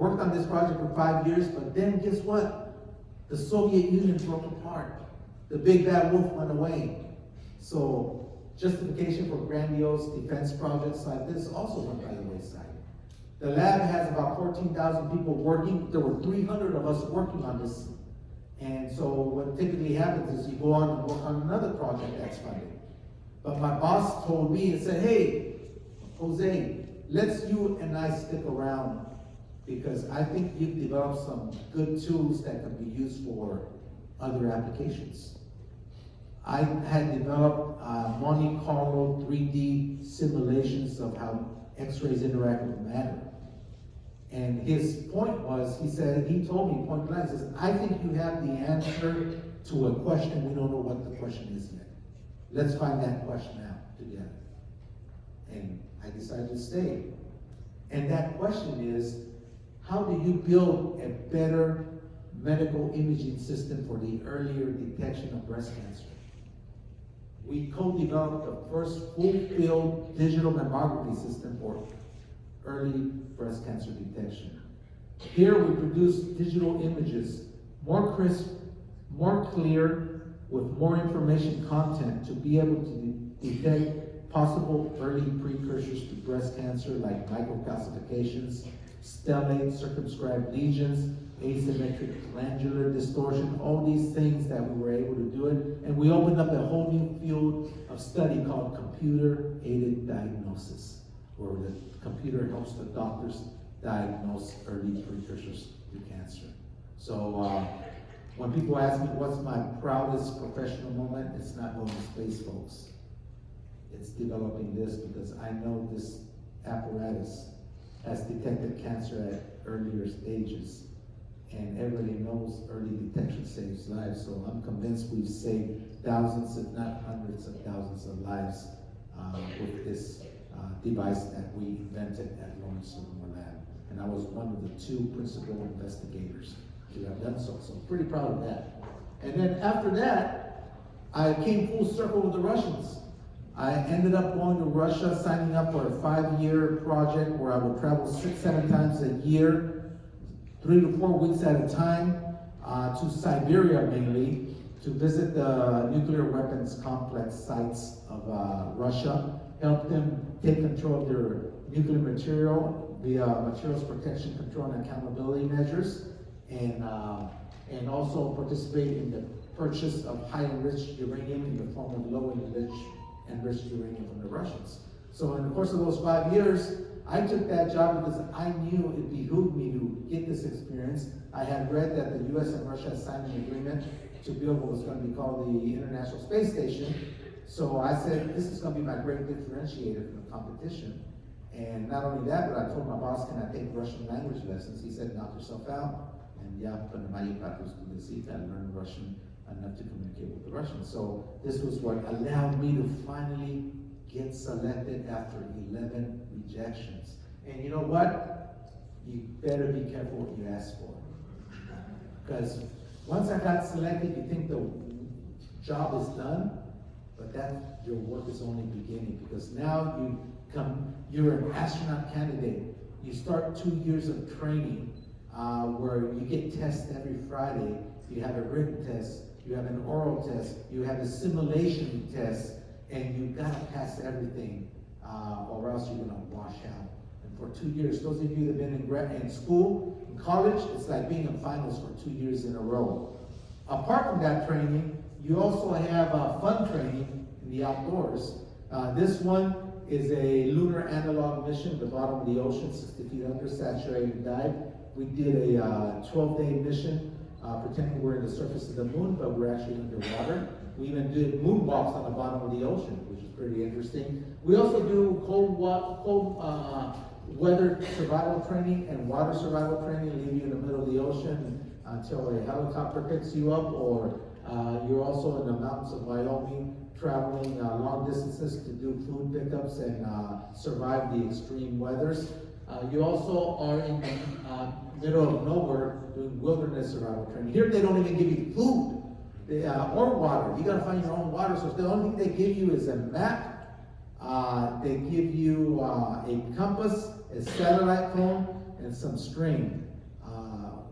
worked on this project for 5 years, but then guess what? The Soviet Union broke apart. The big bad wolf went away. So justification for grandiose defense projects like this also went by the wayside. The lab has about 14,000 people working. There were 300 of us working on this. And so what typically happens is you go on and work on another project that's funded. But my boss told me and said, hey, Jose, let's you and I stick around because I think you've developed some good tools that can be used for other applications. I had developed Monte Carlo 3D simulations of how X-rays interact with matter. And his point was, he told me point blank, he says, I think you have the answer to a question, we don't know what the question is yet. Let's find that question out together. And I decided to stay. And that question is, how do you build a better medical imaging system for the earlier detection of breast cancer? We co-developed the first full-field digital mammography system for early breast cancer detection. Here we produce digital images, more crisp, more clear, with more information content to be able to detect possible early precursors to breast cancer like microcalcifications, stellate circumscribed lesions, asymmetric glandular distortion, all these things that we were able to do it. And we opened up a whole new field of study called computer-aided diagnosis, where the computer helps the doctors diagnose early precursors to cancer. So when people ask me what's my proudest professional moment, it's not going to space, folks. It's developing this because I know this apparatus has detected cancer at earlier stages. And everybody knows early detection saves lives, so I'm convinced we've saved thousands, if not hundreds of thousands of lives with this device that we invented at Lawrence Livermore Lab. And I was one of the 2 principal investigators to have done so, so I'm pretty proud of that. And then after that, I came full circle with the Russians. I ended up going to Russia, signing up for a 5-year project where I would travel 6-7 times a year, 3 to 4 weeks at a time, to Siberia mainly, to visit the nuclear weapons complex sites of Russia, help them take control of their nuclear material via materials protection control and accountability measures, and also participate in the purchase of high enriched uranium in the form of low enriched uranium from the Russians. So in the course of those 5 years, I took that job because I knew it behooved me to get this experience. I had read that the US and Russia signed an agreement to build what was going to be called the International Space Station. So I said, this is going to be my great differentiator from the competition. And not only that, but I told my boss, can I take Russian language lessons? He said, knock yourself out. And yeah, I learned Russian enough to communicate with the Russians. So this was what allowed me to finally get selected after 11 rejections. And you know what? You better be careful what you ask for. Because once I got selected, you think the job is done, but that your work is only beginning, because now you're an astronaut candidate. You start 2 years of training where you get tests every Friday. You have a written test, you have an oral test, you have a simulation test, and you've got to pass everything or else you're going to wash out. And for 2 years, those of you that have been in school, in college, it's like being in finals for 2 years in a row. Apart from that training, you also have fun training in the outdoors. This one is a lunar analog mission at the bottom of the ocean, 60 feet under, saturated dive. We did a 12-day mission pretending we're in the surface of the moon, but we're actually underwater. We even did moonwalks on the bottom of the ocean, which is pretty interesting. We also do cold weather survival training and water survival training, leave you in the middle of the ocean until a helicopter picks you up, or you're also in the mountains of Wyoming traveling long distances to do food pickups and survive the extreme weathers. You also are in the middle of nowhere doing wilderness survival training. Here they don't even give you food or water. You gotta find your own water source. The only thing they give you is a map. They give you a compass, a satellite phone, and some string.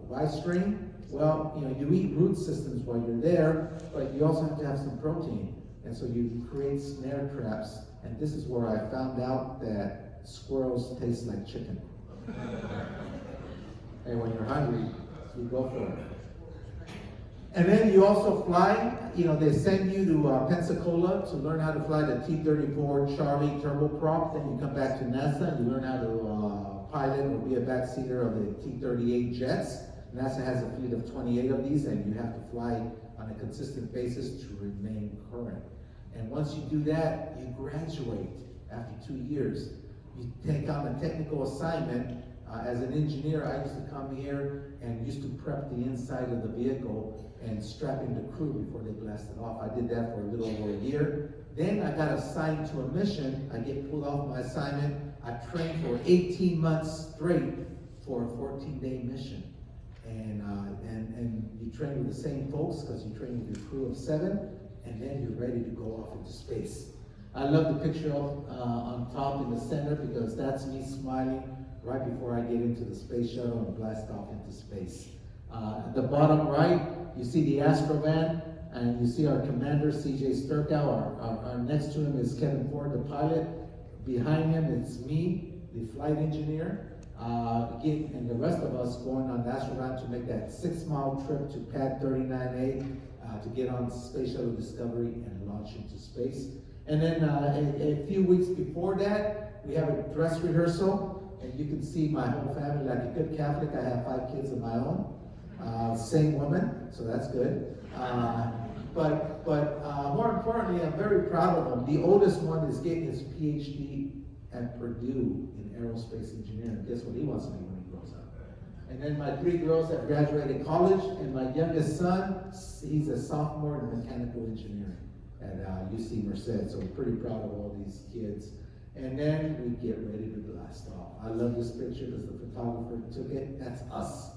Why string? Well, you eat root systems while you're there, but you also have to have some protein. And so you create snare traps, and this is where I found out that squirrels taste like chicken. And when you're hungry, you go for it. And then you also fly, they send you to Pensacola to learn how to fly the T-34 Charlie turboprop. Then you come back to NASA and you learn how to pilot or be a backseater of the T-38 jets. NASA has a fleet of 28 of these, and you have to fly on a consistent basis to remain current. And once you do that, you graduate after 2 years. You take on a technical assignment. As an engineer, I used to come here and used to prep the inside of the vehicle and strap in the crew before they blasted off. I did that for a little over a year. Then I got assigned to a mission. I get pulled off my assignment. I trained for 18 months straight for a 14-day mission. And you train with the same folks because you train with your crew of 7, and then you're ready to go off into space. I love the picture on top in the center because that's me smiling right before I get into the space shuttle and blast off into space. At the bottom right, you see the Astrovan, and you see our commander, CJ Sturkow. Our next to him is Kevin Ford, the pilot. Behind him, it's me, the flight engineer. And the rest of us going on the Astrovan to make that 6-mile trip to Pad 39A to get on Space Shuttle Discovery and launch into space. And then a few weeks before that, we have a dress rehearsal. And you can see my whole family. Like a good Catholic, I have 5 kids of my own. Same woman, so that's good. But more importantly, I'm very proud of them. The oldest one is getting his PhD at Purdue in aerospace engineering. Guess what he wants to be when he grows up? And then my 3 girls have graduated college, and my youngest son, he's a sophomore in mechanical engineering at UC Merced. So I'm pretty proud of all these kids. And then we get ready to blast off. I love this picture because the photographer took it. That's us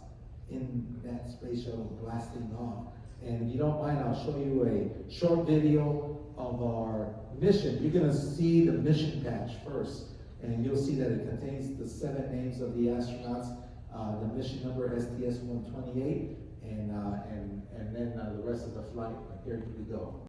in that space shuttle blasting off. And if you don't mind, I'll show you a short video of our mission. You're going to see the mission patch first. And you'll see that it contains the 7 names of the astronauts, the mission number STS-128, and then the rest of the flight. Here we go.